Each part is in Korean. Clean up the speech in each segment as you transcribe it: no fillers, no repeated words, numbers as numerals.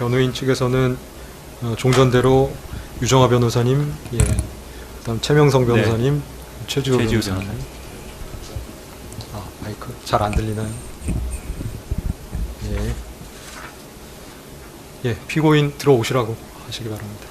변호인 측에서는 종전대로 유정아 변호사님, 그다음 최명성 변호사님, 최지우 변호사님. 마이크 잘 안 들리나요? 피고인 들어오시라고 하시기 바랍니다.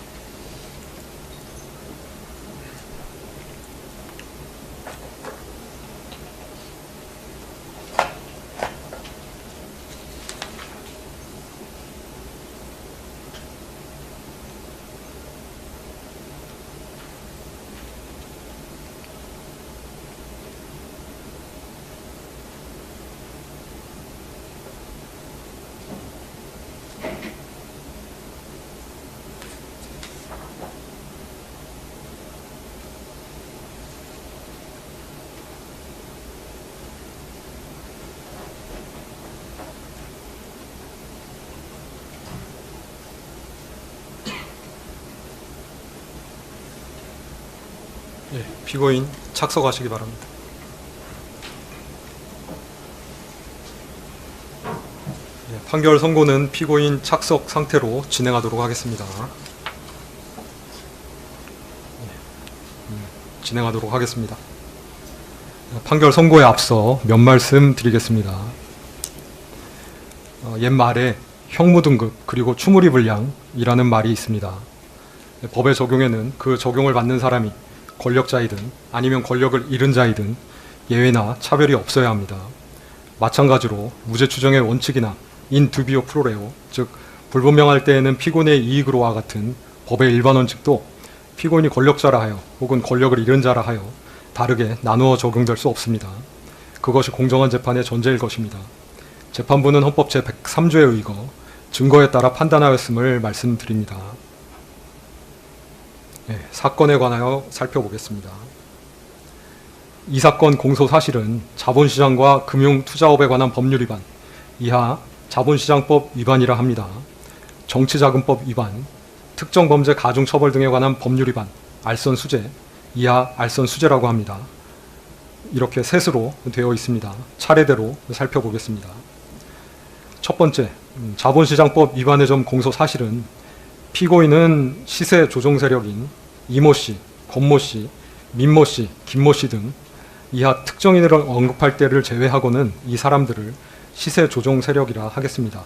피고인 착석하시기 바랍니다. 판결 선고는 피고인 착석 상태로 진행하도록 하겠습니다. 진행하도록 하겠습니다. 판결 선고에 앞서 몇 말씀 드리겠습니다. 옛말에 형무등급 그리고 추무리불량이라는 말이 있습니다. 법의 적용에는 그 적용을 받는 사람이 권력자이든 아니면 권력을 잃은 자이든 예외나 차별이 없어야 합니다. 마찬가지로 무죄 추정의 원칙이나 인 두비오 프로레오, 즉 불분명할 때에는 피고인의 이익으로와 같은 법의 일반 원칙도 피고인이 권력자라 하여 혹은 권력을 잃은 자라 하여 다르게 나누어 적용될 수 없습니다. 그것이 공정한 재판의 전제일 것입니다. 재판부는 헌법 제103조에 의거 증거에 따라 판단하였음을 말씀드립니다. 사건에 관하여 살펴보겠습니다. 이 사건 공소 사실은 자본시장과 금융투자업에 관한 법률 위반, 이하 자본시장법 위반이라 합니다. 정치자금법 위반, 특정범죄 가중처벌 등에 관한 법률 위반, 알선수재, 이하 알선수재라고 합니다. 이렇게 셋으로 되어 있습니다. 차례대로 살펴보겠습니다. 첫 번째, 자본시장법 위반의 점 공소 사실은 피고인은 시세 조종 세력인 이모씨, 권모씨, 민모씨, 김모씨 등 이하 특정인을 언급할 때를 제외하고는 이 사람들을 시세 조종 세력이라 하겠습니다.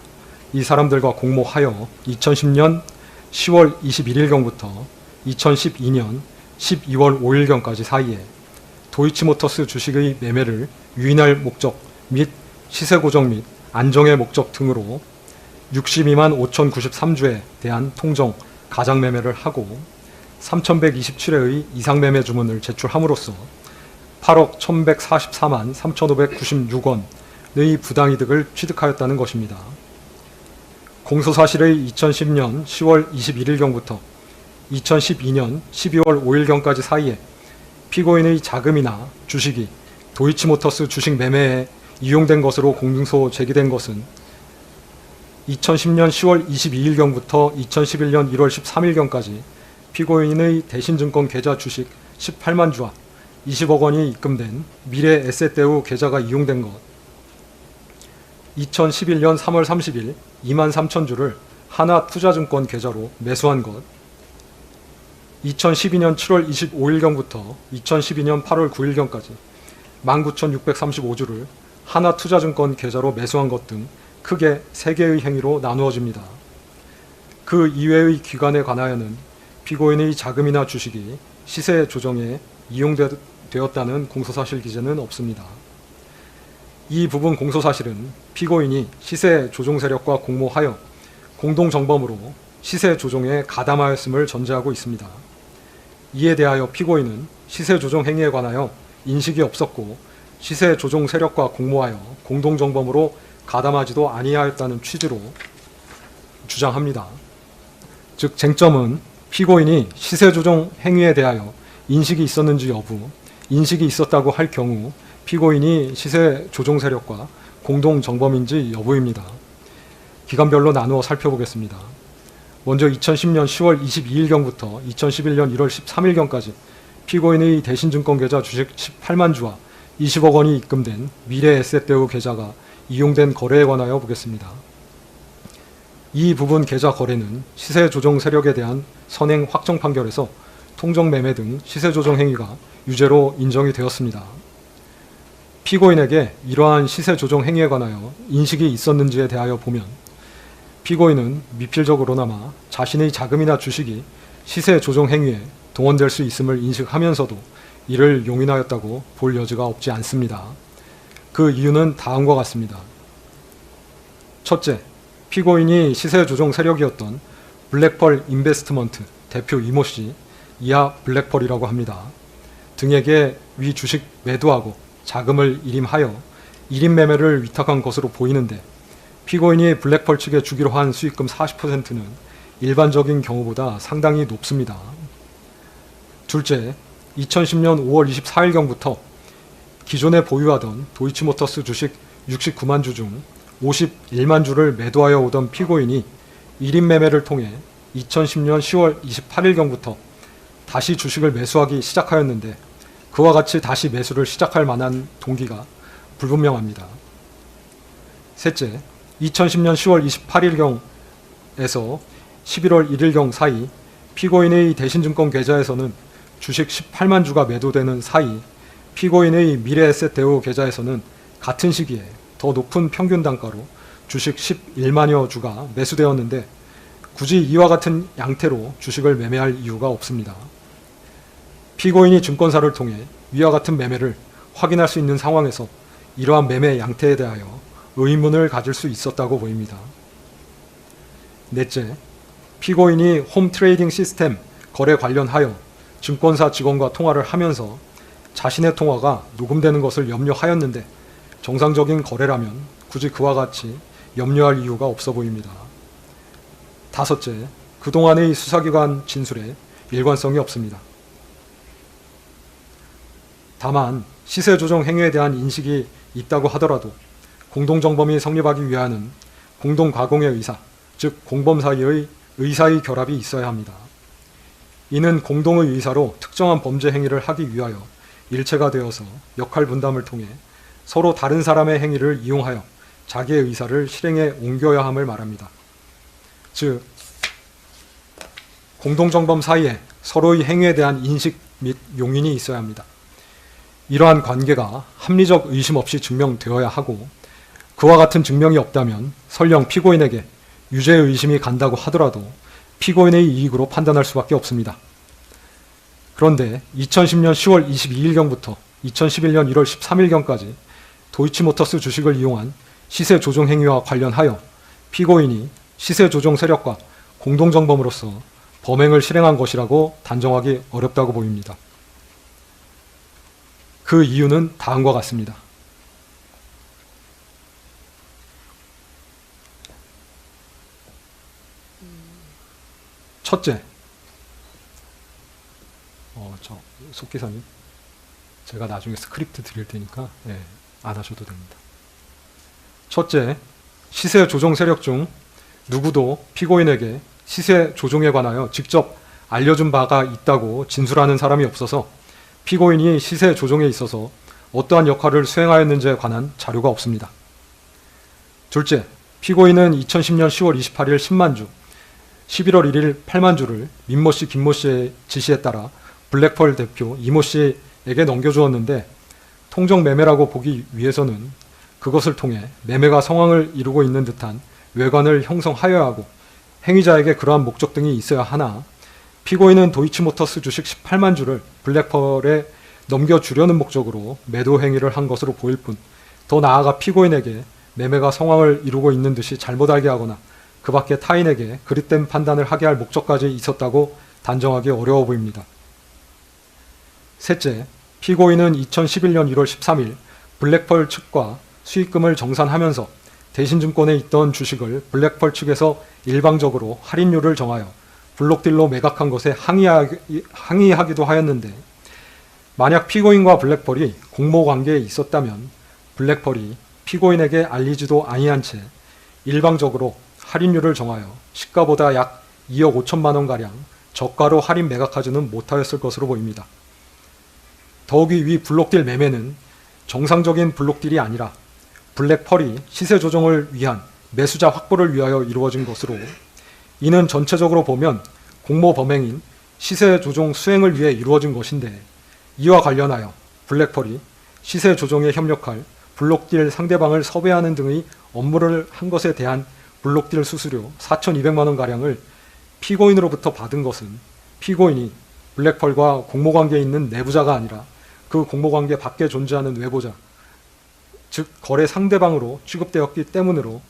이 사람들과 공모하여 2010년 10월 21일경부터 2012년 12월 5일경까지 사이에 도이치모터스 주식의 매매를 유인할 목적 및 시세 고정 및 안정의 목적 등으로 62만 5,093주에 대한 통정 가장 매매를 하고 3,127회의 이상 매매 주문을 제출함으로써 8억 1,144만 3,596원의 부당이득을 취득하였다는 것입니다. 공소사실의 2010년 10월 21일경부터 2012년 12월 5일경까지 사이에 피고인의 자금이나 주식이 도이치모터스 주식 매매에 이용된 것으로 공소 제기된 것은 2010년 10월 22일경부터 2011년 1월 13일경까지 피고인의 대신증권 계좌 주식 18만 주와 20억 원이 입금된 미래에셋대우 계좌가 이용된 것, 2011년 3월 30일 2만 3천 주를 하나투자증권 계좌로 매수한 것, 2012년 7월 25일경부터 2012년 8월 9일경까지 19,635주를 하나투자증권 계좌로 매수한 것 등 크게 3개의 행위로 나누어집니다. 그 이외의 기관에 관하여는 피고인의 자금이나 주식이 시세 조정에 이용되었다는 공소사실 기재는 없습니다. 이 부분 공소사실은 피고인이 시세 조종 세력과 공모하여 공동정범으로 시세 조종에 가담하였음을 전제하고 있습니다. 이에 대하여 피고인은 시세 조종 행위에 관하여 인식이 없었고 시세 조종 세력과 공모하여 공동정범으로 가담하지도 아니하였다는 취지로 주장합니다. 즉 쟁점은 피고인이 시세 조종 행위에 대하여 인식이 있었는지 여부, 인식이 있었다고 할 경우 피고인이 시세 조종 세력과 공동 정범인지 여부입니다. 기간별로 나누어 살펴보겠습니다. 먼저 2010년 10월 22일경부터 2011년 1월 13일경까지 피고인의 대신증권 계좌 주식 18만 주와 20억 원이 입금된 미래에셋대우 계좌가 이용된 거래에 관하여 보겠습니다. 이 부분 계좌 거래는 시세 조정 세력에 대한 선행 확정 판결에서 통정 매매 등 시세 조정 행위가 유죄로 인정이 되었습니다. 피고인에게 이러한 시세 조정 행위에 관하여 인식이 있었는지에 대하여 보면 피고인은 미필적으로나마 자신의 자금이나 주식이 시세 조정 행위에 동원될 수 있음을 인식하면서도 이를 용인하였다고 볼 여지가 없지 않습니다. 그 이유는 다음과 같습니다. 첫째, 피고인이 시세 조정 세력이었던 블랙펄 인베스트먼트 대표 이모 씨, 이하 블랙펄이라고 합니다. 등에게 위 주식 매도하고 자금을 일임하여 일임 매매를 위탁한 것으로 보이는데 피고인이 블랙펄 측에 주기로 한 수익금 40%는 일반적인 경우보다 상당히 높습니다. 둘째, 2010년 5월 24일경부터 기존에 보유하던 도이치모터스 주식 69만 주 중 51만 주를 매도하여 오던 피고인이 일임 매매를 통해 2010년 10월 28일경부터 다시 주식을 매수하기 시작하였는데 그와 같이 다시 매수를 시작할 만한 동기가 불분명합니다. 셋째, 2010년 10월 28일경에서 11월 1일경 사이 피고인의 대신증권 계좌에서는 주식 18만 주가 매도되는 사이 피고인의 미래에셋 대우 계좌에서는 같은 시기에 더 높은 평균 단가로 주식 11만여 주가 매수되었는데 굳이 이와 같은 양태로 주식을 매매할 이유가 없습니다. 피고인이 증권사를 통해 위와 같은 매매를 확인할 수 있는 상황에서 이러한 매매 양태에 대하여 의문을 가질 수 있었다고 보입니다. 넷째, 피고인이 홈 트레이딩 시스템 거래 관련하여 증권사 직원과 통화를 하면서 자신의 통화가 녹음되는 것을 염려하였는데 정상적인 거래라면 굳이 그와 같이 염려할 이유가 없어 보입니다. 다섯째, 그동안의 수사기관 진술에 일관성이 없습니다. 다만 시세 조정 행위에 대한 인식이 있다고 하더라도 공동정범이 성립하기 위하여는 공동가공의 의사, 즉 공범 사이의 의사의 결합이 있어야 합니다. 이는 공동의 의사로 특정한 범죄 행위를 하기 위하여 일체가 되어서 역할 분담을 통해 서로 다른 사람의 행위를 이용하여 자기의 의사를 실행에 옮겨야 함을 말합니다. 즉, 공동정범 사이에 서로의 행위에 대한 인식 및 용인이 있어야 합니다. 이러한 관계가 합리적 의심 없이 증명되어야 하고 그와 같은 증명이 없다면 설령 피고인에게 유죄 의심이 간다고 하더라도 피고인의 이익으로 판단할 수밖에 없습니다. 그런데 2010년 10월 22일경부터 2011년 1월 13일경까지 도이치모터스 주식을 이용한 시세 조정 행위와 관련하여 피고인이 시세 조정 세력과 공동정범으로서 범행을 실행한 것이라고 단정하기 어렵다고 보입니다. 그 이유는 다음과 같습니다. 첫째, 속기사님, 제가 나중에 스크립트 드릴 테니까 안 하셔도 됩니다. 첫째, 시세 조정 세력 중 누구도 피고인에게 시세 조정에 관하여 직접 알려준 바가 있다고 진술하는 사람이 없어서 피고인이 시세 조정에 있어서 어떠한 역할을 수행하였는지에 관한 자료가 없습니다. 둘째, 피고인은 2010년 10월 28일 10만 주, 11월 1일 8만 주를 민모 씨, 김모 씨의 지시에 따라 블랙펄 대표 이모 씨에게 넘겨주었는데 통정 매매라고 보기 위해서는 그것을 통해 매매가 성황을 이루고 있는 듯한 외관을 형성하여야 하고 행위자에게 그러한 목적 등이 있어야 하나 피고인은 도이치모터스 주식 18만 주를 블랙펄에 넘겨주려는 목적으로 매도 행위를 한 것으로 보일 뿐 더 나아가 피고인에게 매매가 성황을 이루고 있는 듯이 잘못 알게 하거나 그 밖에 타인에게 그릇된 판단을 하게 할 목적까지 있었다고 단정하기 어려워 보입니다. 셋째, 피고인은 2011년 1월 13일 블랙펄 측과 수익금을 정산하면서 대신증권에 있던 주식을 블랙펄 측에서 일방적으로 할인율을 정하여 블록딜로 매각한 것에 항의하기도 하였는데 만약 피고인과 블랙펄이 공모관계에 있었다면 블랙펄이 피고인에게 알리지도 아니한 채 일방적으로 할인율을 정하여 시가보다 약 2억 5천만 원가량 저가로 할인 매각하지는 못하였을 것으로 보입니다. 더욱이 위 블록딜 매매는 정상적인 블록딜이 아니라 블랙펄이 시세 조정을 위한 매수자 확보를 위하여 이루어진 것으로, 이는 전체적으로 보면 공모 범행인 시세 조종 수행을 위해 이루어진 것인데, 이와 관련하여 블랙펄이 시세 조종에 협력할 블록딜 상대방을 섭외하는 등의 업무를 한 것에 대한 블록딜 수수료 4,200만 원가량을 피고인으로부터 받은 것은 피고인이 블랙펄과 공모관계에 있는 내부자가 아니라 그 공모관계 밖에 존재하는 외부자, 즉 거래 상대방으로 취급되었기 때문으로,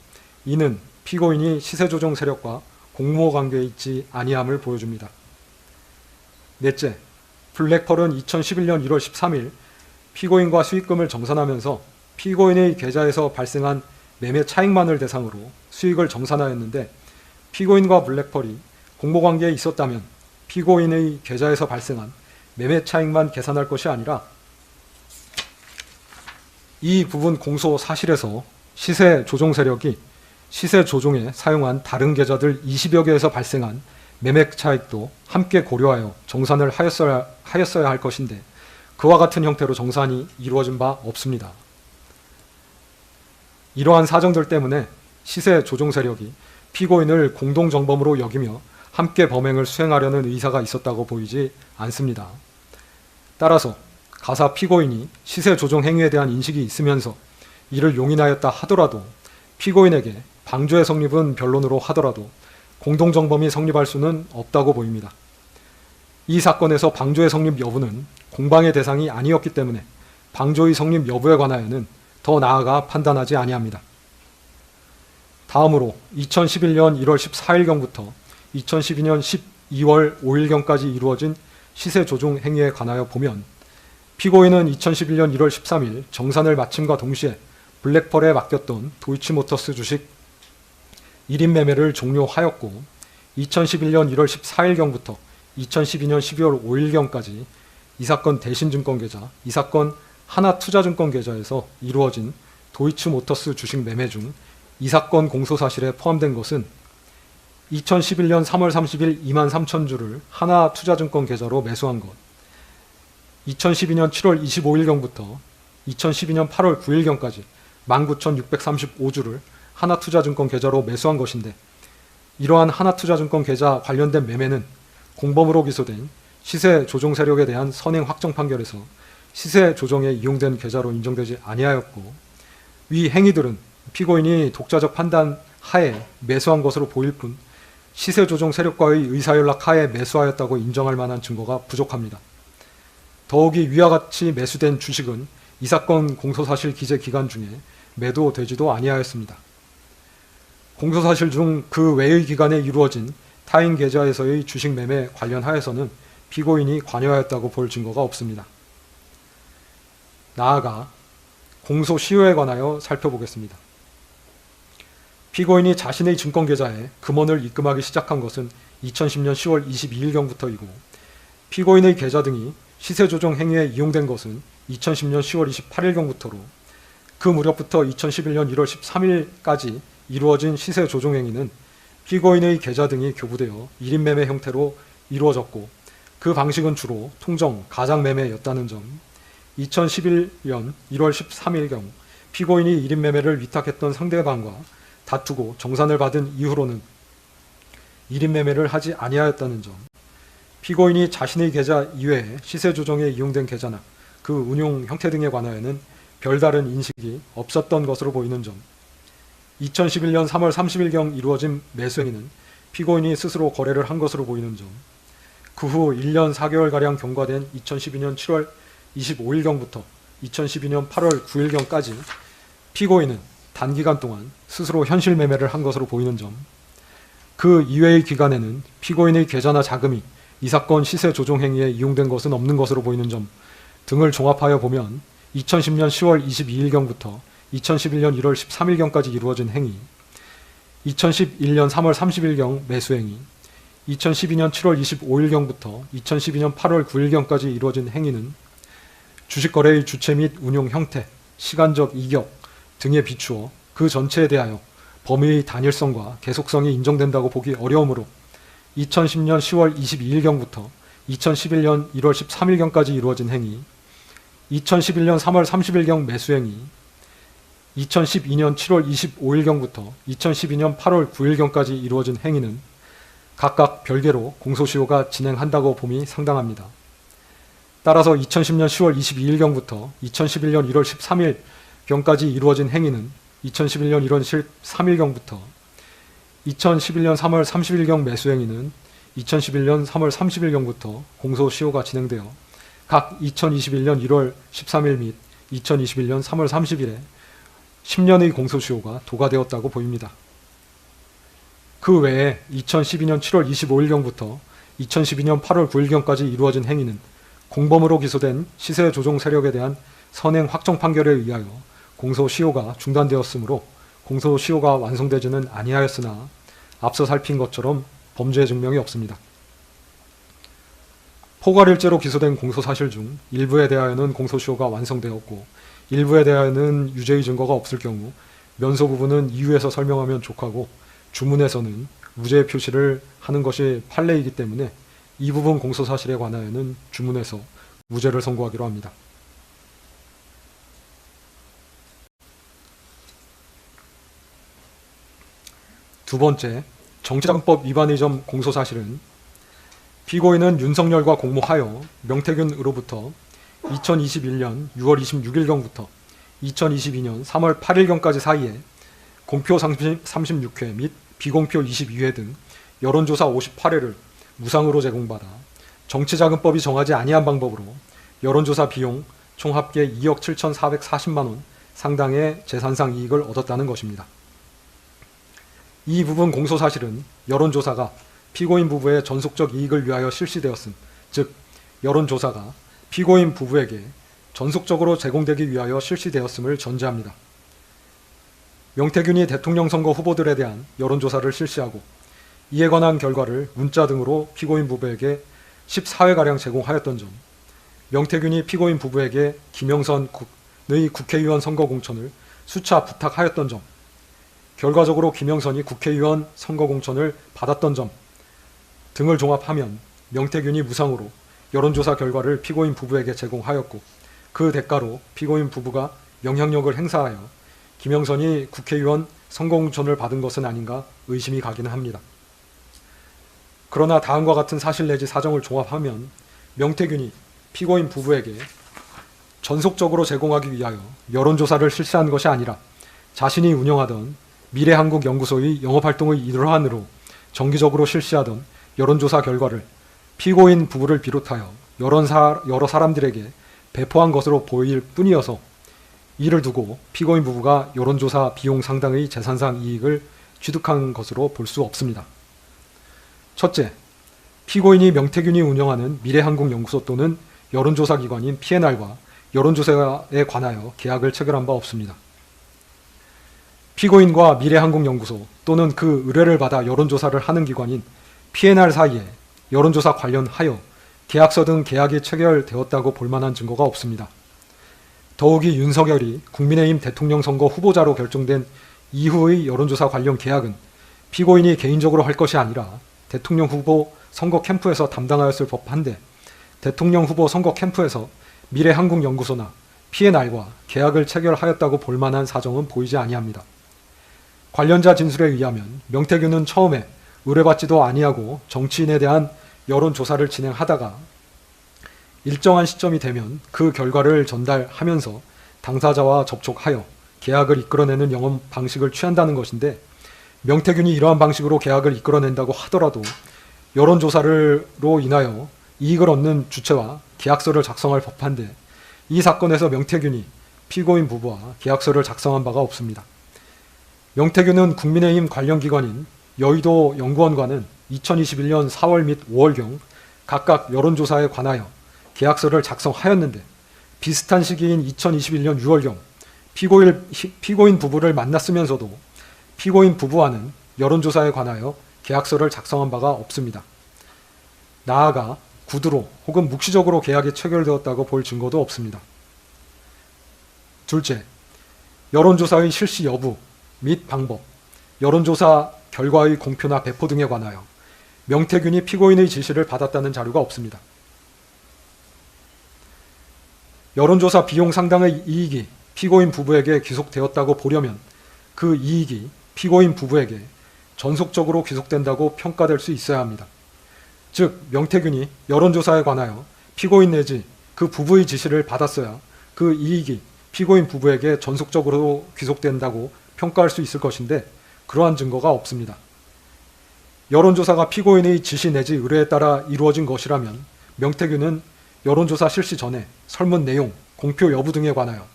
이는 피고인이 시세조정 세력과 공모관계에 있지 아니함을 보여줍니다. 넷째, 블랙펄은 2011년 1월 13일 피고인과 수익금을 정산하면서 피고인의 계좌에서 발생한 매매 차익만을 대상으로 수익을 정산하였는데, 피고인과 블랙펄이 공모관계에 있었다면 피고인의 계좌에서 발생한 매매 차익만 계산할 것이 아니라 이 부분 공소 사실에서 시세 조종 세력이 시세 조종에 사용한 다른 계좌들 20여 개에서 발생한 매매 차익도 함께 고려하여 정산을 하였어야 할 것인데, 그와 같은 형태로 정산이 이루어진 바 없습니다. 이러한 사정들 때문에 시세 조종 세력이 피고인을 공동정범으로 여기며 함께 범행을 수행하려는 의사가 있었다고 보이지 않습니다. 따라서 가사 피고인이 시세 조종 행위에 대한 인식이 있으면서 이를 용인하였다 하더라도, 피고인에게 방조의 성립은 변론으로 하더라도 공동정범이 성립할 수는 없다고 보입니다. 이 사건에서 방조의 성립 여부는 공방의 대상이 아니었기 때문에 방조의 성립 여부에 관하여는 더 나아가 판단하지 아니합니다. 다음으로 2011년 1월 14일경부터 2012년 12월 5일경까지 이루어진 시세 조종 행위에 관하여 보면, 피고인은 2011년 1월 13일 정산을 마침과 동시에 블랙펄에 맡겼던 도이치모터스 주식 1인 매매를 종료하였고, 2011년 1월 14일경부터 2012년 12월 5일경까지 이 사건 대신증권 계좌, 이 사건 하나투자증권 계좌에서 이루어진 도이치모터스 주식 매매 중 이 사건 공소사실에 포함된 것은 2011년 3월 30일 23,000주를 하나투자증권 계좌로 매수한 것, 2012년 7월 25일경부터 2012년 8월 9일경까지 19,635주를 하나투자증권 계좌로 매수한 것인데, 이러한 하나투자증권 계좌 관련된 매매는 공범으로 기소된 시세 조종 세력에 대한 선행 확정 판결에서 시세 조정에 이용된 계좌로 인정되지 아니하였고, 위 행위들은 피고인이 독자적 판단 하에 매수한 것으로 보일 뿐 시세 조종 세력과의 의사연락 하에 매수하였다고 인정할 만한 증거가 부족합니다. 더욱이 위와 같이 매수된 주식은 이 사건 공소사실 기재 기간 중에 매도되지도 아니하였습니다. 공소사실 중 그 외의 기간에 이루어진 타인 계좌에서의 주식 매매 관련하여서는 피고인이 관여하였다고 볼 증거가 없습니다. 나아가 공소 시효에 관하여 살펴보겠습니다. 피고인이 자신의 증권계좌에 금원을 입금하기 시작한 것은 2010년 10월 22일경부터이고, 피고인의 계좌 등이 시세조정 행위에 이용된 것은 2010년 10월 28일경부터로, 그 무렵부터 2011년 1월 13일까지 이루어진 시세조정 행위는 피고인의 계좌 등이 교부되어 1인 매매 형태로 이루어졌고, 그 방식은 주로 통정, 가장 매매였다는 점, 2011년 1월 13일경 피고인이 1인 매매를 위탁했던 상대방과 다투고 정산을 받은 이후로는 1인 매매를 하지 아니하였다는 점, 피고인이 자신의 계좌 이외에 시세 조정에 이용된 계좌나 그 운용 형태 등에 관하여는 별다른 인식이 없었던 것으로 보이는 점, 2011년 3월 30일경 이루어진 매수행위는 피고인이 스스로 거래를 한 것으로 보이는 점, 그 후 1년 4개월가량 경과된 2012년 7월 25일경부터 2012년 8월 9일경까지 피고인은 단기간 동안 스스로 현실 매매를 한 것으로 보이는 점, 그 이외의 기간에는 피고인의 계좌나 자금이 이 사건 시세 조종 행위에 이용된 것은 없는 것으로 보이는 점 등을 종합하여 보면 2010년 10월 22일경부터 2011년 1월 13일경까지 이루어진 행위, 2011년 3월 30일경 매수행위, 2012년 7월 25일경부터 2012년 8월 9일경까지 이루어진 행위는 주식거래의 주체 및 운용 형태, 시간적 이격 등에 비추어 그 전체에 대하여 범위의 단일성과 계속성이 인정된다고 보기 어려우므로 2010년 10월 22일경부터 2011년 1월 13일경까지 이루어진 행위, 2011년 3월 30일경 매수행위, 2012년 7월 25일경부터 2012년 8월 9일경까지 이루어진 행위는 각각 별개로 공소시효가 진행한다고 봄이 상당합니다. 따라서 2010년 10월 22일경부터 2011년 1월 13일경까지 이루어진 행위는 2011년 1월 13일경부터 2011년 3월 30일경 매수행위는 2011년 3월 30일경부터 공소시효가 진행되어 각 2021년 1월 13일 및 2021년 3월 30일에 10년의 공소시효가 도과되었다고 보입니다. 그 외에 2012년 7월 25일경부터 2012년 8월 9일경까지 이루어진 행위는 공범으로 기소된 시세 조종 세력에 대한 선행 확정 판결에 의하여 공소시효가 중단되었으므로 공소시효가 완성되지는 아니하였으나 앞서 살핀 것처럼 범죄 증명이 없습니다. 포괄일죄로 기소된 공소사실 중 일부에 대하여는 공소시효가 완성되었고 일부에 대하여는 유죄의 증거가 없을 경우 면소 부분은 이유에서 설명하면 족하고 주문에서는 무죄 표시를 하는 것이 판례이기 때문에 이 부분 공소사실에 관하여는 주문에서 무죄를 선고하기로 합니다. 두 번째, 정치자금법 위반의 점 공소사실은 피고인은 윤석열과 공모하여 명태균으로부터 2021년 6월 26일경부터 2022년 3월 8일경까지 사이에 공표 36회 및 비공표 22회 등 여론조사 58회를 무상으로 제공받아 정치자금법이 정하지 아니한 방법으로 여론조사 비용 총 합계 2억 7,440만원 상당의 재산상 이익을 얻었다는 것입니다. 이 부분 공소사실은 여론조사가 피고인 부부의 전속적 이익을 위하여 실시되었음, 즉 여론조사가 피고인 부부에게 전속적으로 제공되기 위하여 실시되었음을 전제합니다. 명태균이 대통령 선거 후보들에 대한 여론조사를 실시하고 이에 관한 결과를 문자 등으로 피고인 부부에게 14회가량 제공하였던 점, 명태균이 피고인 부부에게 김영선의 국회의원 선거 공천을 수차 부탁하였던 점, 결과적으로 김영선이 국회의원 선거 공천을 받았던 점 등을 종합하면 명태균이 무상으로 여론조사 결과를 피고인 부부에게 제공하였고 그 대가로 피고인 부부가 영향력을 행사하여 김영선이 국회의원 선거 공천을 받은 것은 아닌가 의심이 가기는 합니다. 그러나 다음과 같은 사실 내지 사정을 종합하면 명태균이 피고인 부부에게 전속적으로 제공하기 위하여 여론조사를 실시한 것이 아니라 자신이 운영하던 미래한국연구소의 영업활동의 일환으로 정기적으로 실시하던 여론조사 결과를 피고인 부부를 비롯하여 여러 사람들에게 배포한 것으로 보일 뿐이어서 이를 두고 피고인 부부가 여론조사 비용 상당의 재산상 이익을 취득한 것으로 볼 수 없습니다. 첫째, 피고인이 명태균이 운영하는 미래한국연구소 또는 여론조사 기관인 P&R과 여론조사에 관하여 계약을 체결한 바 없습니다. 피고인과 미래한국연구소 또는 그 의뢰를 받아 여론조사를 하는 기관인 P&R 사이에 여론조사 관련하여 계약서 등 계약이 체결되었다고 볼 만한 증거가 없습니다. 더욱이 윤석열이 국민의힘 대통령 선거 후보자로 결정된 이후의 여론조사 관련 계약은 피고인이 개인적으로 할 것이 아니라 대통령 후보 선거 캠프에서 담당하였을 법한데 대통령 후보 선거 캠프에서 미래한국연구소나 P&R과 계약을 체결하였다고 볼 만한 사정은 보이지 아니합니다. 관련자 진술에 의하면 명태균은 처음에 의뢰받지도 아니하고 정치인에 대한 여론조사를 진행하다가 일정한 시점이 되면 그 결과를 전달하면서 당사자와 접촉하여 계약을 이끌어내는 영업 방식을 취한다는 것인데 명태균이 이러한 방식으로 계약을 이끌어낸다고 하더라도 여론조사로 인하여 이익을 얻는 주체와 계약서를 작성할 법한데 이 사건에서 명태균이 피고인 부부와 계약서를 작성한 바가 없습니다. 명태균은 국민의힘 관련 기관인 여의도 연구원과는 2021년 4월 및 5월경 각각 여론조사에 관하여 계약서를 작성하였는데 비슷한 시기인 2021년 6월경 피고인 부부를 만났으면서도 피고인 부부와는 여론조사에 관하여 계약서를 작성한 바가 없습니다. 나아가 구두로 혹은 묵시적으로 계약이 체결되었다고 볼 증거도 없습니다. 둘째, 여론조사의 실시 여부 및 방법, 여론조사 결과의 공표나 배포 등에 관하여 명태균이 피고인의 지시를 받았다는 자료가 없습니다. 여론조사 비용 상당의 이익이 피고인 부부에게 귀속되었다고 보려면 그 이익이 피고인 부부에게 전속적으로 귀속된다고 평가될 수 있어야 합니다. 즉 명태균이 여론조사에 관하여 피고인 내지 그 부부의 지시를 받았어야 그 이익이 피고인 부부에게 전속적으로 귀속된다고 평가할 수 있을 것인데 그러한 증거가 없습니다. 여론조사가 피고인의 지시 내지 의뢰에 따라 이루어진 것이라면 명태균은 여론조사 실시 전에 설문 내용, 공표 여부 등에 관하여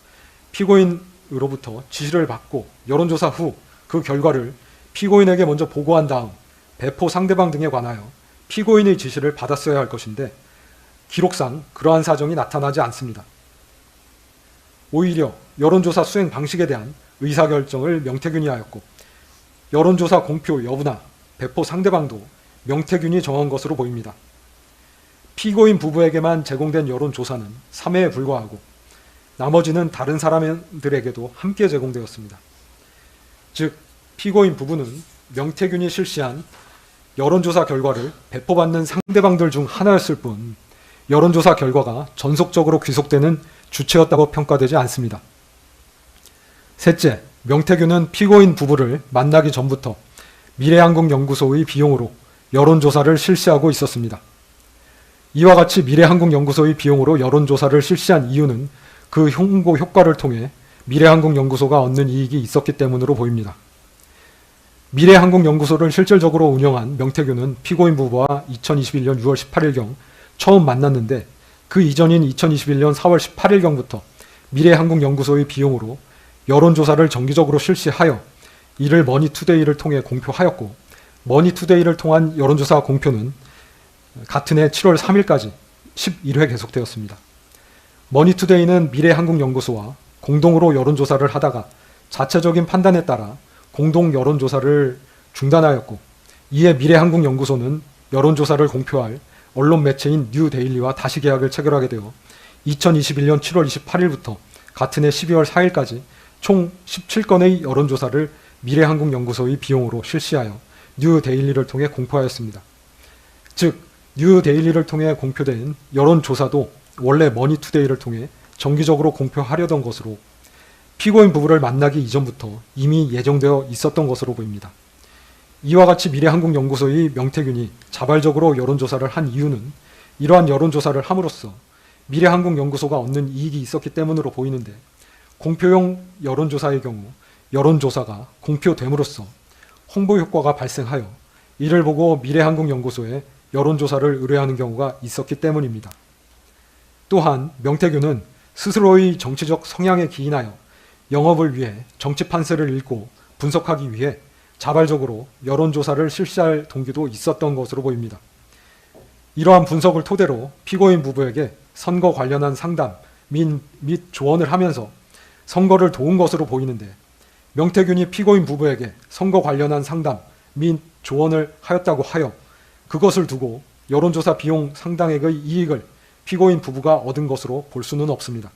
피고인으로부터 지시를 받고 여론조사 후 그 결과를 피고인에게 먼저 보고한 다음 배포 상대방 등에 관하여 피고인의 지시를 받았어야 할 것인데 기록상 그러한 사정이 나타나지 않습니다. 오히려 여론조사 수행 방식에 대한 의사결정을 명태균이 하였고 여론조사 공표 여부나 배포 상대방도 명태균이 정한 것으로 보입니다. 피고인 부부에게만 제공된 여론조사는 3회에 불과하고 나머지는 다른 사람들에게도 함께 제공되었습니다. 즉 피고인 부부는 명태균이 실시한 여론조사 결과를 배포받는 상대방들 중 하나였을 뿐 여론조사 결과가 전속적으로 귀속되는 주체였다고 평가되지 않습니다. 셋째, 명태균은 피고인 부부를 만나기 전부터 미래한국연구소의 비용으로 여론조사를 실시하고 있었습니다. 이와 같이 미래한국연구소의 비용으로 여론조사를 실시한 이유는 그 홍보 효과를 통해 미래한국연구소가 얻는 이익이 있었기 때문으로 보입니다. 미래한국연구소를 실질적으로 운영한 명태균은 피고인 부부와 2021년 6월 18일경 처음 만났는데 그 이전인 2021년 4월 18일경부터 미래한국연구소의 비용으로 여론조사를 정기적으로 실시하여 이를 머니투데이를 통해 공표하였고 머니투데이를 통한 여론조사 공표는 같은 해 7월 3일까지 11회 계속되었습니다. 머니투데이는 미래한국연구소와 공동으로 여론조사를 하다가 자체적인 판단에 따라 공동 여론조사를 중단하였고 이에 미래한국연구소는 여론조사를 공표할 언론 매체인 뉴데일리와 다시 계약을 체결하게 되어 2021년 7월 28일부터 같은 해 12월 4일까지 총 17건의 여론조사를 미래한국연구소의 비용으로 실시하여 뉴데일리를 통해 공표하였습니다. 즉 뉴데일리를 통해 공표된 여론조사도 원래 머니투데이를 통해 정기적으로 공표하려던 것으로 피고인 부부를 만나기 이전부터 이미 예정되어 있었던 것으로 보입니다. 이와 같이 미래한국연구소의 명태균이 자발적으로 여론조사를 한 이유는 이러한 여론조사를 함으로써 미래한국연구소가 얻는 이익이 있었기 때문으로 보이는데 공표용 여론조사의 경우 여론조사가 공표됨으로써 홍보 효과가 발생하여 이를 보고 미래한국연구소에 여론조사를 의뢰하는 경우가 있었기 때문입니다. 또한 명태균은 스스로의 정치적 성향에 기인하여 영업을 위해 정치 판세를 읽고 분석하기 위해 자발적으로 여론조사를 실시할 동기도 있었던 것으로 보입니다. 이러한 분석을 토대로 피고인 부부에게 선거 관련한 상담 및 조언을 하면서 선거를 도운 것으로 보이는데 명태균이 피고인 부부에게 선거 관련한 상담 및 조언을 하였다고 하여 그것을 두고 여론조사 비용 상당액의 이익을 피고인 부부가 얻은 것으로 볼 수는 없습니다.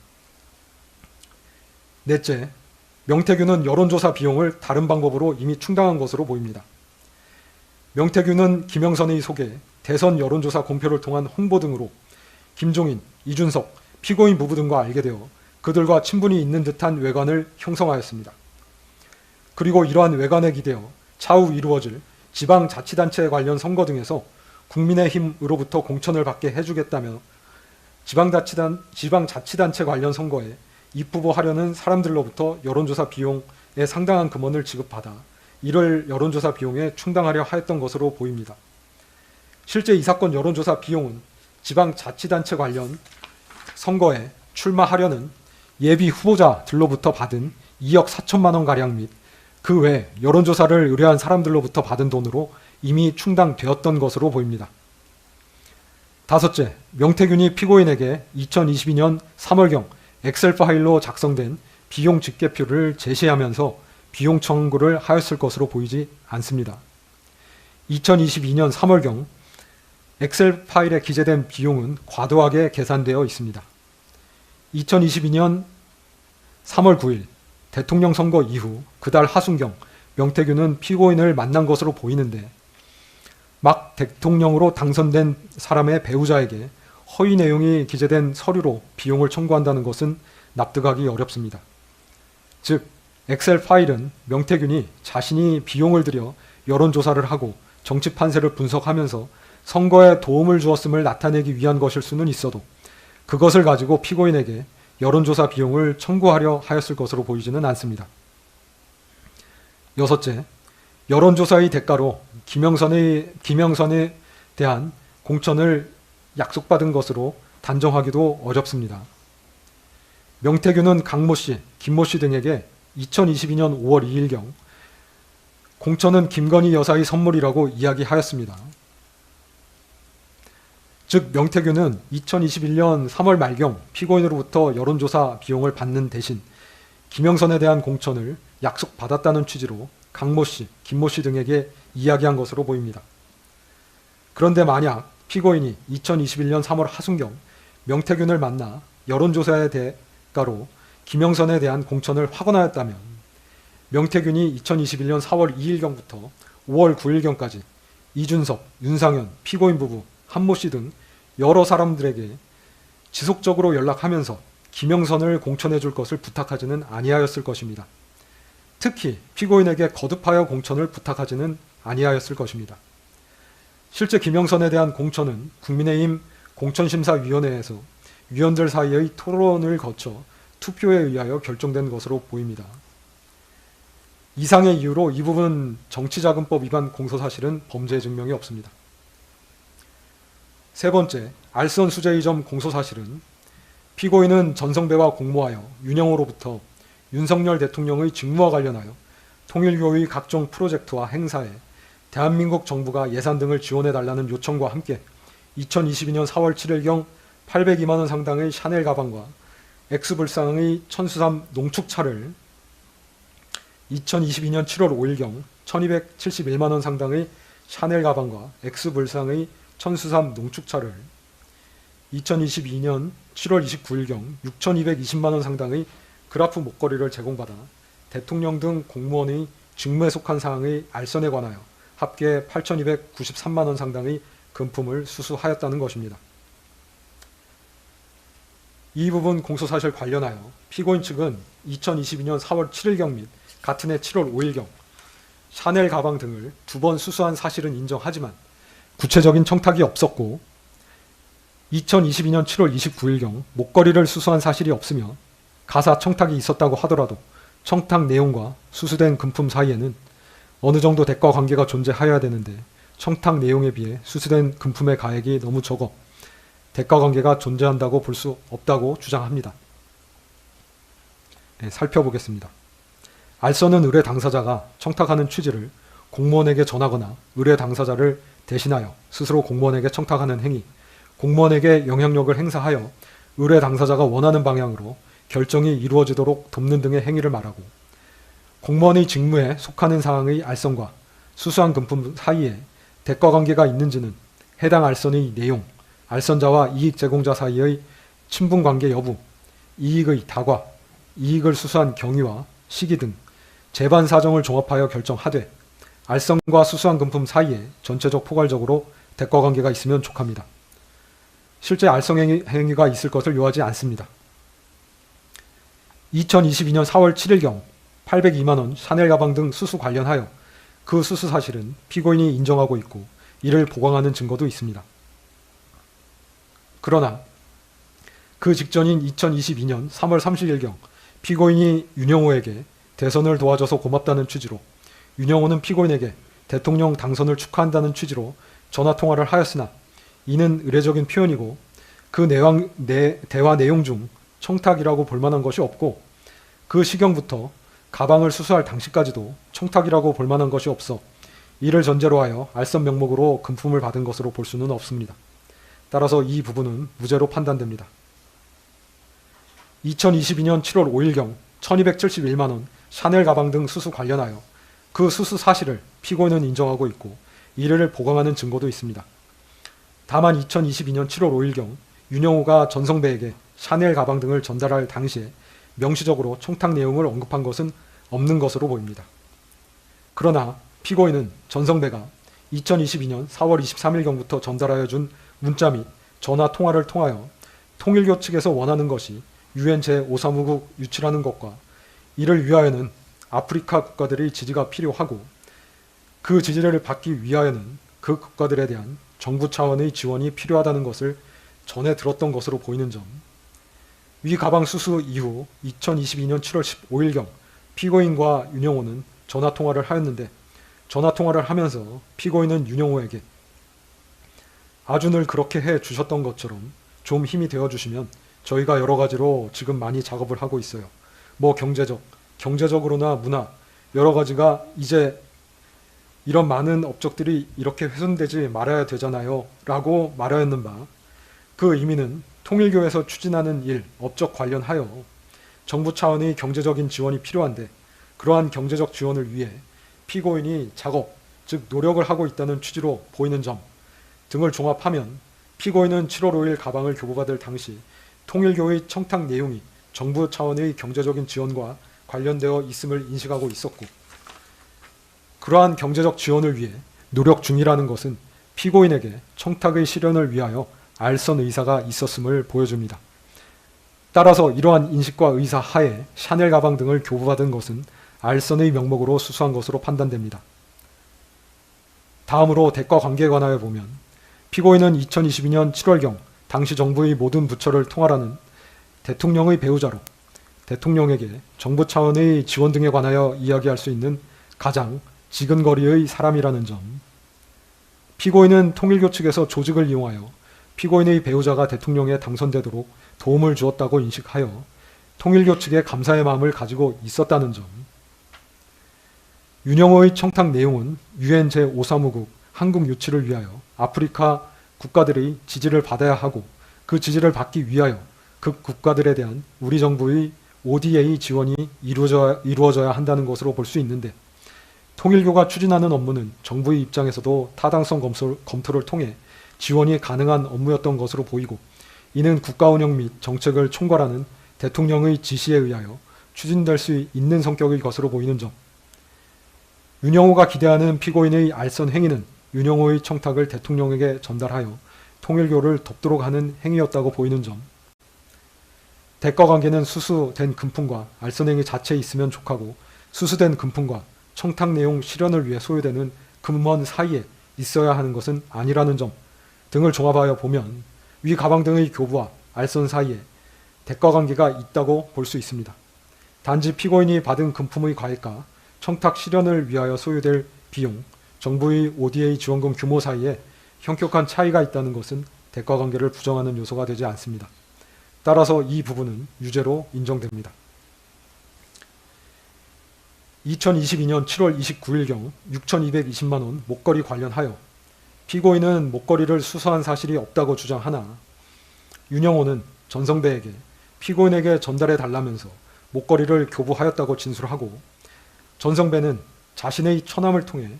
넷째, 명태균은 여론조사 비용을 다른 방법으로 이미 충당한 것으로 보입니다. 명태균은 김영선의 소개, 대선 여론조사 공표를 통한 홍보 등으로 김종인, 이준석, 피고인 부부 등과 알게 되어 그들과 친분이 있는 듯한 외관을 형성하였습니다. 그리고 이러한 외관에 기대어 차후 이루어질 지방자치단체 관련 선거 등에서 국민의힘으로부터 공천을 받게 해주겠다며 지방자치단체 관련 선거에 입후보하려는 사람들로부터 여론조사 비용에 상당한 금원을 지급받아 이를 여론조사 비용에 충당하려 하였던 것으로 보입니다. 실제 이 사건 여론조사 비용은 지방자치단체 관련 선거에 출마하려는 예비 후보자들로부터 받은 2억 4천만 원가량 및 그 외 여론조사를 의뢰한 사람들로부터 받은 돈으로 이미 충당되었던 것으로 보입니다. 다섯째, 명태균이 피고인에게 2022년 3월경 엑셀 파일로 작성된 비용 집계표를 제시하면서 비용 청구를 하였을 것으로 보이지 않습니다. 2022년 3월경 엑셀 파일에 기재된 비용은 과도하게 계산되어 있습니다. 2022년 3월 9일 대통령 선거 이후 그달 하순경 명태균은 피고인을 만난 것으로 보이는데 막 대통령으로 당선된 사람의 배우자에게 허위 내용이 기재된 서류로 비용을 청구한다는 것은 납득하기 어렵습니다. 즉 엑셀 파일은 명태균이 자신이 비용을 들여 여론조사를 하고 정치 판세를 분석하면서 선거에 도움을 주었음을 나타내기 위한 것일 수는 있어도 그것을 가지고 피고인에게 여론조사 비용을 청구하려 하였을 것으로 보이지는 않습니다. 여섯째, 여론조사의 대가로 김영선에 대한 공천을 약속받은 것으로 단정하기도 어렵습니다. 명태균은 강모 씨, 김모 씨 등에게 2022년 5월 2일경 공천은 김건희 여사의 선물이라고 이야기하였습니다. 즉 명태균은 2021년 3월 말경 피고인으로부터 여론조사 비용을 받는 대신 김영선에 대한 공천을 약속받았다는 취지로 강모 씨, 김모 씨 등에게 이야기한 것으로 보입니다. 그런데 만약 피고인이 2021년 3월 하순경 명태균을 만나 여론조사의 대가로 김영선에 대한 공천을 확언하였다면 명태균이 2021년 4월 2일경부터 5월 9일경까지 이준석, 윤상현, 피고인 부부, 한모 씨 등 여러 사람들에게 지속적으로 연락하면서 김영선을 공천해 줄 것을 부탁하지는 아니하였을 것입니다. 특히 피고인에게 거듭하여 공천을 부탁하지는 아니하였을 것입니다. 실제 김영선에 대한 공천은 국민의힘 공천심사위원회에서 위원들 사이의 토론을 거쳐 투표에 의하여 결정된 것으로 보입니다. 이상의 이유로 이 부분 정치자금법 위반 공소사실은 범죄 증명이 없습니다. 세 번째, 알선 수재의 점 공소사실은 피고인은 전성배와 공모하여 윤영호로부터 윤석열 대통령의 직무와 관련하여 통일교의 각종 프로젝트와 행사에 대한민국 정부가 예산 등을 지원해달라는 요청과 함께 2022년 4월 7일경 802만 원 상당의 샤넬 가방과 X불상의 천수삼 농축차를 2022년 7월 5일경 1271만 원 상당의 샤넬 가방과 X불상의 천수삼 농축차를 2022년 7월 29일경 6,220만 원 상당의 그라프 목걸이를 제공받아 대통령 등 공무원의 직무에 속한 사항의 알선에 관하여 합계 8,293만 원 상당의 금품을 수수하였다는 것입니다. 이 부분 공소사실 관련하여 피고인 측은 2022년 4월 7일경 및 같은 해 7월 5일경 샤넬 가방 등을 2번 수수한 사실은 인정하지만 구체적인 청탁이 없었고 2022년 7월 29일경 목걸이를 수수한 사실이 없으며 가사 청탁이 있었다고 하더라도 청탁 내용과 수수된 금품 사이에는 어느 정도 대가 관계가 존재하여야 되는데 청탁 내용에 비해 수수된 금품의 가액이 너무 적어 대가 관계가 존재한다고 볼 수 없다고 주장합니다. 네, 살펴보겠습니다. 알선은 의뢰 당사자가 청탁하는 취지를 공무원에게 전하거나 의뢰 당사자를 대신하여 스스로 공무원에게 청탁하는 행위, 공무원에게 영향력을 행사하여 의뢰 당사자가 원하는 방향으로 결정이 이루어지도록 돕는 등의 행위를 말하고 공무원의 직무에 속하는 사항의 알선과 수수한 금품 사이에 대가 관계가 있는지는 해당 알선의 내용, 알선자와 이익 제공자 사이의 친분 관계 여부, 이익의 다과, 이익을 수수한 경위와 시기 등 재반 사정을 종합하여 결정하되 알선과 수수한 금품 사이에 전체적 포괄적으로 대가 관계가 있으면 족합니다. 실제 알선 행위가 있을 것을 요하지 않습니다. 2022년 4월 7일경 802만 원 샤넬 가방 등 수수 관련하여 그 수수 사실은 피고인이 인정하고 있고 이를 보강하는 증거도 있습니다. 그러나 그 직전인 2022년 3월 30일경 피고인이 윤영호에게 대선을 도와줘서 고맙다는 취지로 윤영호는 피고인에게 대통령 당선을 축하한다는 취지로 전화통화를 하였으나 이는 의례적인 표현이고 그 대화 내용 중 청탁이라고 볼 만한 것이 없고 그 시경부터 가방을 수수할 당시까지도 청탁이라고 볼 만한 것이 없어 이를 전제로 하여 알선 명목으로 금품을 받은 것으로 볼 수는 없습니다. 따라서 이 부분은 무죄로 판단됩니다. 2022년 7월 5일경 1271만 원 샤넬 가방 등 수수 관련하여 그 수수 사실을 피고인은 인정하고 있고 이를 보강하는 증거도 있습니다. 다만 2022년 7월 5일경 윤영호가 전성배에게 샤넬 가방 등을 전달할 당시에 명시적으로 청탁 내용을 언급한 것은 없는 것으로 보입니다. 그러나 피고인은 전성배가 2022년 4월 23일경부터 전달하여 준 문자 및 전화 통화를 통하여 통일교 측에서 원하는 것이 유엔 제5사무국 유치라는 것과 이를 위하여는 아프리카 국가들의 지지가 필요하고 그 지지를 받기 위하여는 그 국가들에 대한 정부 차원의 지원이 필요하다는 것을 전해 들었던 것으로 보이는 점, 위 가방 수수 이후 2022년 7월 15일경 피고인과 윤영호는 전화통화를 하였는데 전화통화를 하면서 피고인은 윤영호에게 아주 늘 그렇게 해 주셨던 것처럼 좀 힘이 되어 주시면 저희가 여러 가지로 지금 많이 작업을 하고 있어요. 뭐 경제적으로나 문화 여러 가지가 이제 이런 많은 업적들이 이렇게 훼손되지 말아야 되잖아요 라고 말하였는 바 그 의미는 통일교에서 추진하는 일, 업적 관련하여 정부 차원의 경제적인 지원이 필요한데 그러한 경제적 지원을 위해 피고인이 작업, 즉 노력을 하고 있다는 취지로 보이는 점 등을 종합하면 피고인은 7월 5일 가방을 교부받을 당시 통일교의 청탁 내용이 정부 차원의 경제적인 지원과 관련되어 있음을 인식하고 있었고 그러한 경제적 지원을 위해 노력 중이라는 것은 피고인에게 청탁의 실현을 위하여 알선 의사가 있었음을 보여줍니다. 따라서 이러한 인식과 의사 하에 샤넬 가방 등을 교부받은 것은 알선의 명목으로 수수한 것으로 판단됩니다. 다음으로 대가 관계에 관하여 보면 피고인은 2022년 7월경 당시 정부의 모든 부처를 통할하는 대통령의 배우자로 대통령에게 정부 차원의 지원 등에 관하여 이야기할 수 있는 가장 지근거리의 사람이라는 점, 피고인은 통일교 측에서 조직을 이용하여 피고인의 배우자가 대통령에 당선되도록 도움을 주었다고 인식하여 통일교 측에 감사의 마음을 가지고 있었다는 점, 윤영호의 청탁 내용은 UN 제5사무국 한국 유치를 위하여 아프리카 국가들의 지지를 받아야 하고 그 지지를 받기 위하여 그 국가들에 대한 우리 정부의 ODA 지원이 이루어져야 한다는 것으로 볼 수 있는데 통일교가 추진하는 업무는 정부의 입장에서도 타당성 검토를 통해 지원이 가능한 업무였던 것으로 보이고 이는 국가 운영 및 정책을 총괄하는 대통령의 지시에 의하여 추진될 수 있는 성격의 것으로 보이는 점, 윤영호가 기대하는 피고인의 알선 행위는 윤영호의 청탁을 대통령에게 전달하여 통일교를 돕도록 하는 행위였다고 보이는 점, 대가 관계는 수수된 금품과 알선 행위 자체에 있으면 족하고 수수된 금품과 청탁 내용 실현을 위해 소요되는 금원 사이에 있어야 하는 것은 아니라는 점 등을 종합하여 보면 위 가방 등의 교부와 알선 사이에 대가 관계가 있다고 볼 수 있습니다. 단지 피고인이 받은 금품의 과액과 청탁 실현을 위하여 소요될 비용, 정부의 ODA 지원금 규모 사이에 현격한 차이가 있다는 것은 대가 관계를 부정하는 요소가 되지 않습니다. 따라서 이 부분은 유죄로 인정됩니다. 2022년 7월 29일경 6,220만원 목걸이 관련하여 피고인은 목걸이를 수수한 사실이 없다고 주장하나 윤영호는 전성배에게 피고인에게 전달해 달라면서 목걸이를 교부하였다고 진술하고 전성배는 자신의 처남을 통해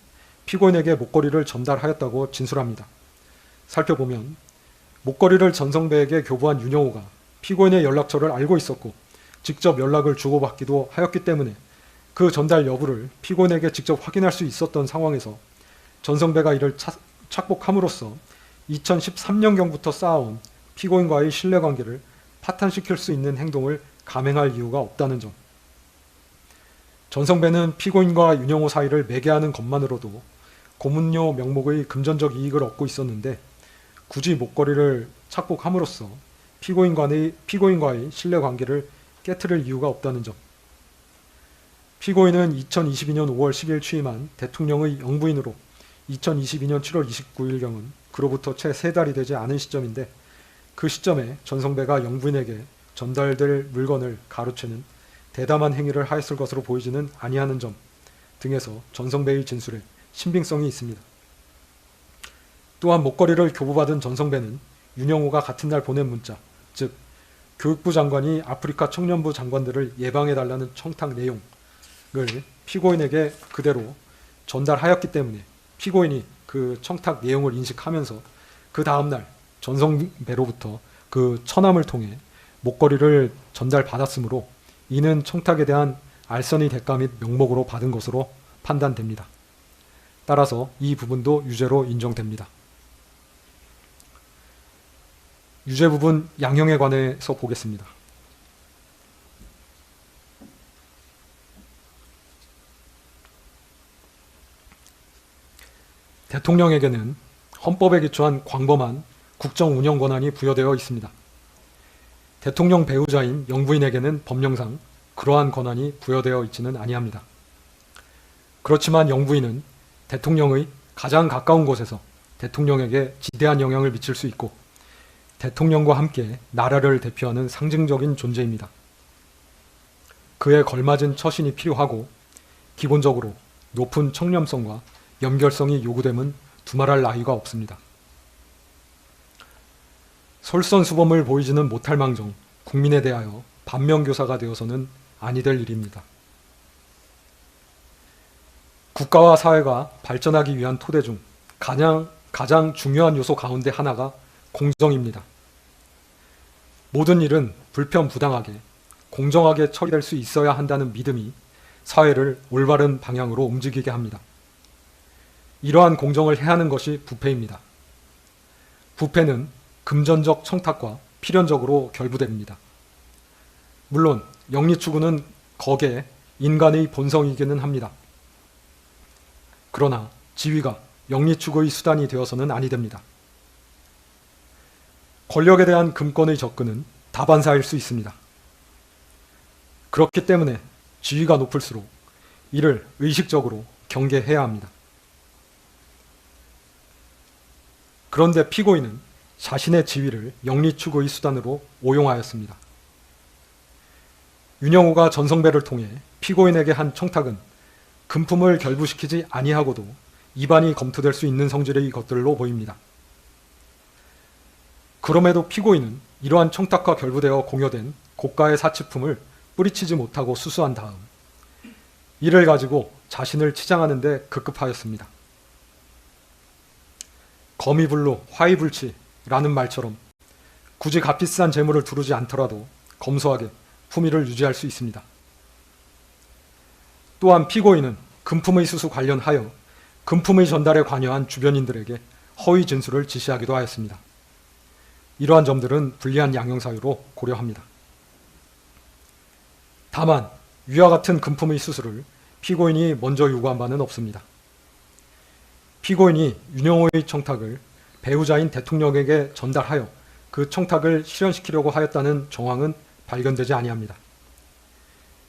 피고인에게 목걸이를 전달하였다고 진술합니다. 살펴보면 목걸이를 전성배에게 교부한 윤영호가 피고인의 연락처를 알고 있었고 직접 연락을 주고받기도 하였기 때문에 그 전달 여부를 피고인에게 직접 확인할 수 있었던 상황에서 전성배가 이를 착복함으로써 2013년경부터 쌓아온 피고인과의 신뢰관계를 파탄시킬 수 있는 행동을 감행할 이유가 없다는 점, 전성배는 피고인과 윤영호 사이를 매개하는 것만으로도 고문료 명목의 금전적 이익을 얻고 있었는데 굳이 목걸이를 착복함으로써 피고인과의 신뢰관계를 깨트릴 이유가 없다는 점, 피고인은 2022년 5월 10일 취임한 대통령의 영부인으로 2022년 7월 29일경은 그로부터 채 3달이 되지 않은 시점인데 그 시점에 전성배가 영부인에게 전달될 물건을 가로채는 대담한 행위를 하였을 것으로 보이지는 아니하는 점 등에서 전성배의 진술에 신빙성이 있습니다. 또한 목걸이를 교부받은 전성배는 윤영호가 같은 날 보낸 문자, 즉 교육부 장관이 아프리카 청년부 장관들을 예방해달라는 청탁 내용을 피고인에게 그대로 전달하였기 때문에 피고인이 그 청탁 내용을 인식하면서 그 다음날 전성배로부터 그 처남을 통해 목걸이를 전달받았으므로 이는 청탁에 대한 알선의 대가 및 명목으로 받은 것으로 판단됩니다. 따라서 이 부분도 유죄로 인정됩니다. 유죄 부분 양형에 관해서 보겠습니다. 대통령에게는 헌법에 기초한 광범한 국정 운영 권한이 부여되어 있습니다. 대통령 배우자인 영부인에게는 법령상 그러한 권한이 부여되어 있지는 아니합니다. 그렇지만 영부인은 대통령의 가장 가까운 곳에서 대통령에게 지대한 영향을 미칠 수 있고 대통령과 함께 나라를 대표하는 상징적인 존재입니다. 그에 걸맞은 처신이 필요하고 기본적으로 높은 청렴성과 연결성이 요구됨은 두말할 나위가 없습니다. 솔선수범을 보이지는 못할 망정 국민에 대하여 반면교사가 되어서는 아니 될 일입니다. 국가와 사회가 발전하기 위한 토대 중 가장 중요한 요소 가운데 하나가 공정입니다. 모든 일은 불편부당하게 공정하게 처리될 수 있어야 한다는 믿음이 사회를 올바른 방향으로 움직이게 합니다. 이러한 공정을 해하는 것이 부패입니다. 부패는 금전적 청탁과 필연적으로 결부됩니다. 물론 영리추구는 거기에 인간의 본성이기는 합니다. 그러나 지위가 영리추구의 수단이 되어서는 아니 됩니다. 권력에 대한 금권의 접근은 다반사일 수 있습니다. 그렇기 때문에 지위가 높을수록 이를 의식적으로 경계해야 합니다. 그런데 피고인은 자신의 지위를 영리추구의 수단으로 오용하였습니다. 윤영호가 전성배를 통해 피고인에게 한 청탁은 금품을 결부시키지 아니하고도 입안이 검토될 수 있는 성질의 것들로 보입니다. 그럼에도 피고인은 이러한 청탁과 결부되어 공여된 고가의 사치품을 뿌리치지 못하고 수수한 다음 이를 가지고 자신을 치장하는 데 급급하였습니다. 거미불로 화이불치라는 말처럼 굳이 값비싼 재물을 두르지 않더라도 검소하게 품위를 유지할 수 있습니다. 또한 피고인은 금품의 수수 관련하여 금품의 전달에 관여한 주변인들에게 허위 진술을 지시하기도 하였습니다. 이러한 점들은 불리한 양형사유로 고려합니다. 다만 위와 같은 금품의 수수를 피고인이 먼저 요구한 바는 없습니다. 피고인이 윤영호의 청탁을 배우자인 대통령에게 전달하여 그 청탁을 실현시키려고 하였다는 정황은 발견되지 아니합니다.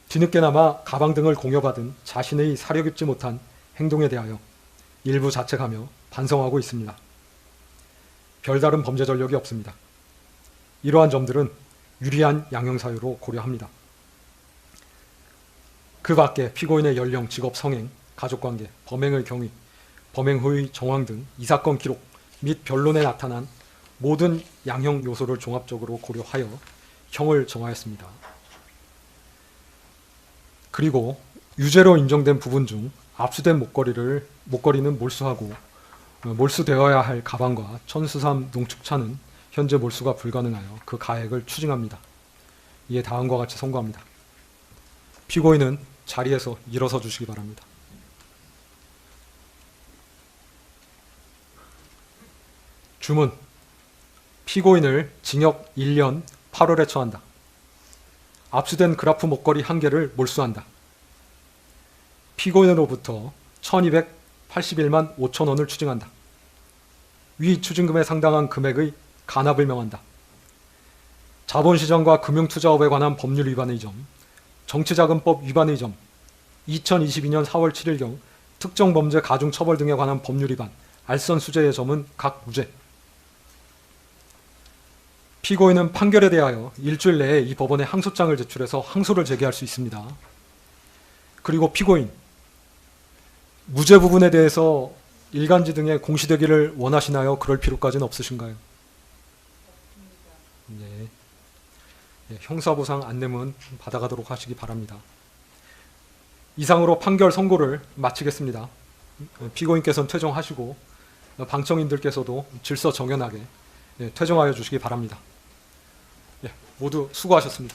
뒤늦게나마 가방 등을 공여받은 자신의 사려 깊지 못한 행동에 대하여 일부 자책하며 반성하고 있습니다. 별다른 범죄 전력이 없습니다. 이러한 점들은 유리한 양형사유로 고려합니다. 그 밖에 피고인의 연령, 직업, 성행, 가족관계, 범행의 경위, 범행 후의 정황 등 이 사건 기록 및 변론에 나타난 모든 양형 요소를 종합적으로 고려하여 형을 정하였습니다. 그리고 유죄로 인정된 부분 중 압수된 목걸이는 몰수하고 몰수되어야 할 가방과 천수삼 농축차는 현재 몰수가 불가능하여 그 가액을 추징합니다. 이에 다음과 같이 선고합니다. 피고인은 자리에서 일어서 주시기 바랍니다. 주문. 피고인을 징역 1년 8월에 처한다. 압수된 그라프 목걸이 1개를 몰수한다. 피고인으로부터 1281만 5천 원을 추징한다. 위 추징금에 상당한 금액의 간합을 명한다. 자본시장과 금융투자업에 관한 법률 위반의 점, 정치자금법 위반의 점, 2022년 4월 7일경 특정범죄 가중처벌 등에 관한 법률 위반, 알선 수재의 점은 각 무죄. 피고인은 판결에 대하여 일주일 내에 이 법원에 항소장을 제출해서 항소를 제기할 수 있습니다. 그리고 피고인, 무죄 부분에 대해서 일간지 등에 공시되기를 원하시나요? 그럴 필요까지는 없으신가요? 네. 형사보상 안내문 받아가도록 하시기 바랍니다. 이상으로 판결 선고를 마치겠습니다. 피고인께서는 퇴정하시고 방청인들께서도 질서 정연하게 퇴정하여 주시기 바랍니다. 모두 수고하셨습니다.